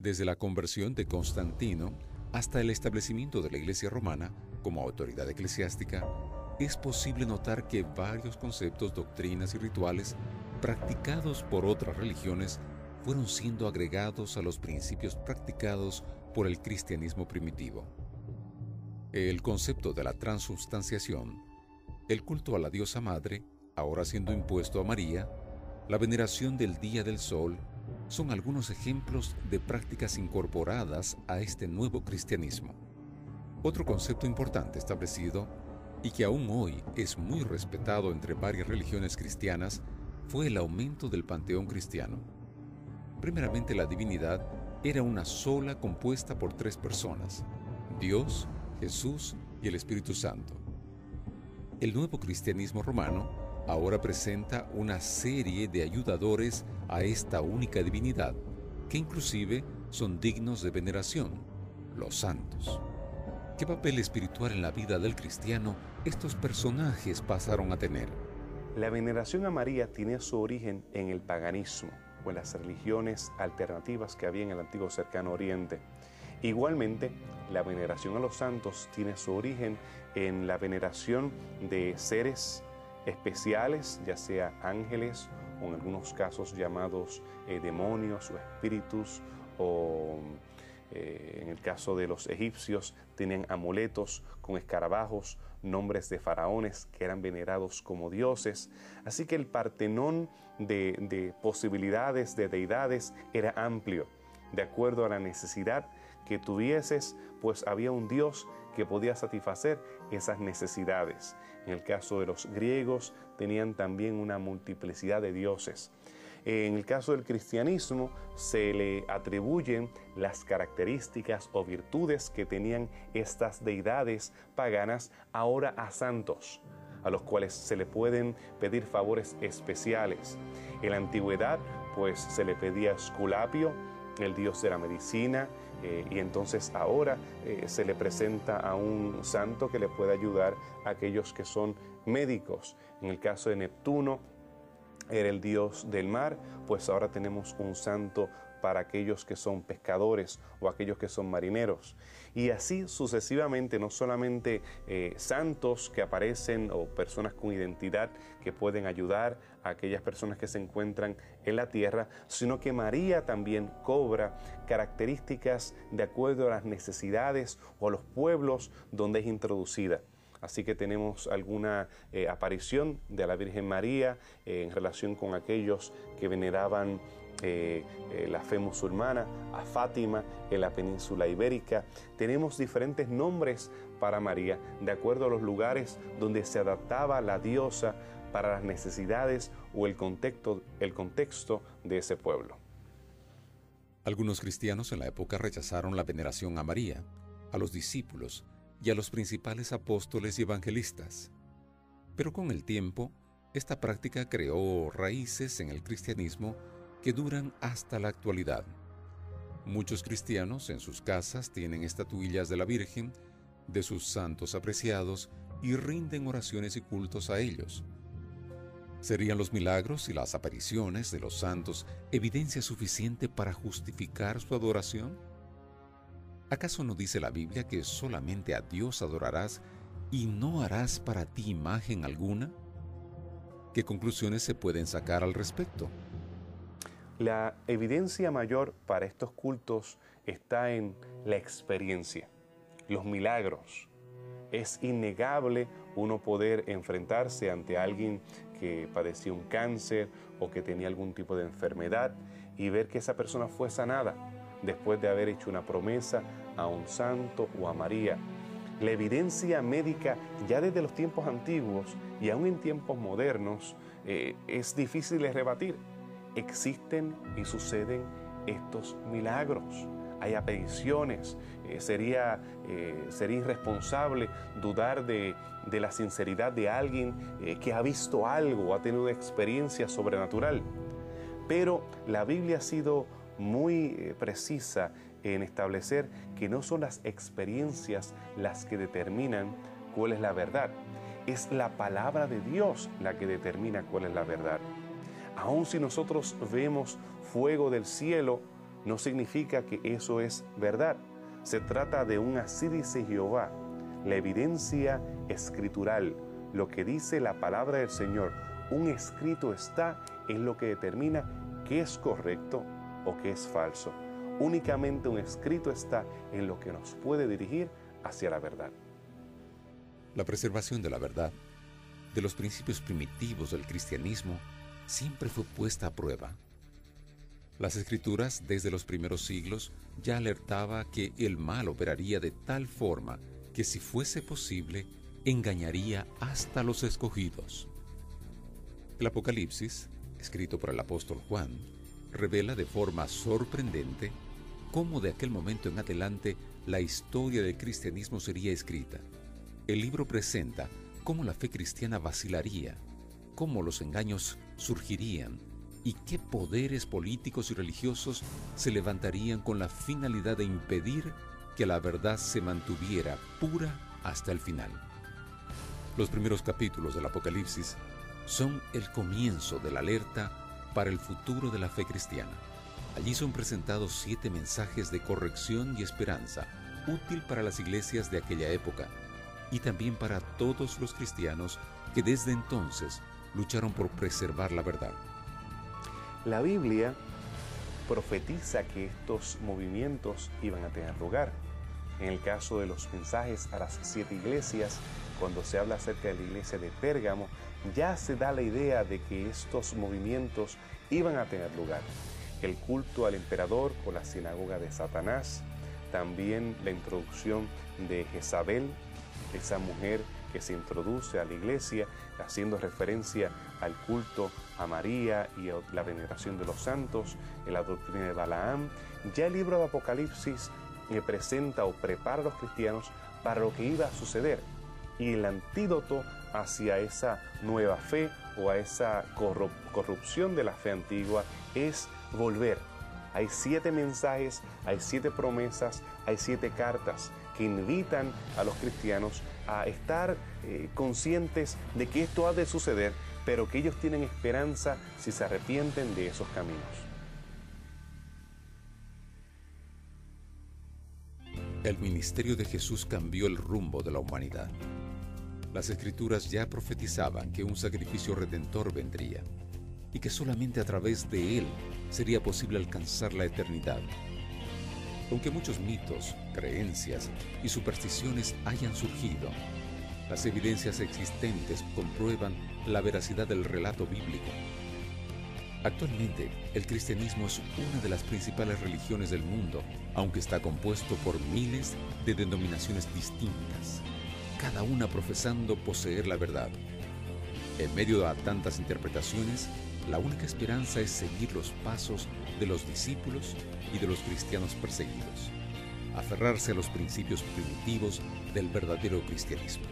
Desde la conversión de Constantino hasta el establecimiento de la Iglesia romana como autoridad eclesiástica, es posible notar que varios conceptos, doctrinas y rituales practicados por otras religiones fueron siendo agregados a los principios practicados por el cristianismo primitivo. El concepto de la transubstanciación, el culto a la diosa madre, ahora siendo impuesto a María, la veneración del Día del Sol, son algunos ejemplos de prácticas incorporadas a este nuevo cristianismo. Otro concepto importante establecido, y que aún hoy es muy respetado entre varias religiones cristianas, fue el aumento del panteón cristiano. Primeramente, la divinidad era una sola compuesta por tres personas: Dios, Jesús y el Espíritu Santo. El nuevo cristianismo romano ahora presenta una serie de ayudadores a esta única divinidad, que inclusive son dignos de veneración: los santos. ¿Qué papel espiritual en la vida del cristiano estos personajes pasaron a tener? La veneración a María tiene su origen en el paganismo o en las religiones alternativas que había en el antiguo cercano oriente. Igualmente, la veneración a los santos tiene su origen en la veneración de seres especiales, ya sea ángeles o en algunos casos llamados demonios o espíritus, o en el caso de los egipcios tenían amuletos con escarabajos, nombres de faraones que eran venerados como dioses. Así que el Partenón de posibilidades de deidades era amplio. De acuerdo a la necesidad que tuvieses, pues había un Dios que podía satisfacer esas necesidades. En el caso de los griegos tenían también una multiplicidad de dioses. En el caso del cristianismo se le atribuyen las características o virtudes que tenían estas deidades paganas ahora a santos, a los cuales se le pueden pedir favores especiales. En la antigüedad, pues se le pedía a Esculapio, el dios de la medicina, y entonces ahora se le presenta a un santo que le puede ayudar a aquellos que son médicos. En el caso de Neptuno, era el dios del mar, pues ahora tenemos un santo para aquellos que son pescadores o aquellos que son marineros. Y así sucesivamente, no solamente santos que aparecen o personas con identidad que pueden ayudar a aquellas personas que se encuentran en la tierra, sino que María también cobra características de acuerdo a las necesidades o a los pueblos donde es introducida. Así que tenemos alguna aparición de la Virgen María en relación con aquellos que veneraban la fe musulmana, a Fátima en la península ibérica. Tenemos diferentes nombres para María de acuerdo a los lugares donde se adaptaba la diosa para las necesidades o el contexto de ese pueblo. Algunos cristianos en la época rechazaron la veneración a María, a los discípulos y a los principales apóstoles y evangelistas. Pero con el tiempo, esta práctica creó raíces en el cristianismo que duran hasta la actualidad. Muchos cristianos en sus casas tienen estatuillas de la Virgen, de sus santos apreciados, y rinden oraciones y cultos a ellos. ¿Serían los milagros y las apariciones de los santos evidencia suficiente para justificar su adoración? ¿Acaso no dice la Biblia que solamente a Dios adorarás y no harás para ti imagen alguna? ¿Qué conclusiones se pueden sacar al respecto? La evidencia mayor para estos cultos está en la experiencia, los milagros. Es innegable uno poder enfrentarse ante alguien que padecía un cáncer o que tenía algún tipo de enfermedad y ver que esa persona fue sanada después de haber hecho una promesa a un santo o a María. La evidencia médica ya desde los tiempos antiguos y aún en tiempos modernos es difícil de rebatir. Existen y suceden estos milagros. Hay apariciones. Sería irresponsable dudar de la sinceridad de alguien que ha visto algo o ha tenido una experiencia sobrenatural. Pero la Biblia ha sido muy precisa en establecer que no son las experiencias las que determinan cuál es la verdad. Es la palabra de Dios la que determina cuál es la verdad. Aun si nosotros vemos fuego del cielo, no significa que eso es verdad. Se trata de un así dice Jehová, la evidencia escritural, lo que dice la palabra del Señor. Un escrito está en lo que determina qué es correcto o qué es falso. Únicamente un escrito está en lo que nos puede dirigir hacia la verdad. La preservación de la verdad, de los principios primitivos del cristianismo, siempre fue puesta a prueba. Las Escrituras, desde los primeros siglos, ya alertaba que el mal operaría de tal forma que, si fuese posible, engañaría hasta los escogidos. El Apocalipsis, escrito por el apóstol Juan, revela de forma sorprendente cómo de aquel momento en adelante la historia del cristianismo sería escrita. El libro presenta cómo la fe cristiana vacilaría, cómo los engaños surgirían y qué poderes políticos y religiosos se levantarían con la finalidad de impedir que la verdad se mantuviera pura hasta el final. Los primeros capítulos del Apocalipsis son el comienzo de la alerta para el futuro de la fe cristiana. Allí son presentados 7 mensajes de corrección y esperanza, útil para las iglesias de aquella época y también para todos los cristianos que desde entonces lucharon por preservar la verdad. La Biblia profetiza que estos movimientos iban a tener lugar. En el caso de los mensajes a las 7 iglesias, cuando se habla acerca de la iglesia de Pérgamo, ya se da la idea de que estos movimientos iban a tener lugar. El culto al emperador o la sinagoga de Satanás, también la introducción de Jezabel, esa mujer que se introduce a la iglesia haciendo referencia al culto a María y a la veneración de los santos, en la doctrina de Balaam. Ya el libro de Apocalipsis presenta o prepara a los cristianos para lo que iba a suceder, y el antídoto hacia esa nueva fe o a esa corrupción de la fe antigua es volver. Hay 7 mensajes, hay 7 promesas, hay 7 cartas que invitan a los cristianos a estar conscientes de que esto ha de suceder, pero que ellos tienen esperanza si se arrepienten de esos caminos. El ministerio de Jesús cambió el rumbo de la humanidad. Las Escrituras ya profetizaban que un sacrificio redentor vendría y que solamente a través de él sería posible alcanzar la eternidad. Aunque muchos mitos, creencias y supersticiones hayan surgido, las evidencias existentes comprueban la veracidad del relato bíblico. Actualmente, el cristianismo es una de las principales religiones del mundo, aunque está compuesto por miles de denominaciones distintas, cada una profesando poseer la verdad. En medio a tantas interpretaciones, la única esperanza es seguir los pasos de los discípulos y de los cristianos perseguidos, aferrarse a los principios primitivos del verdadero cristianismo.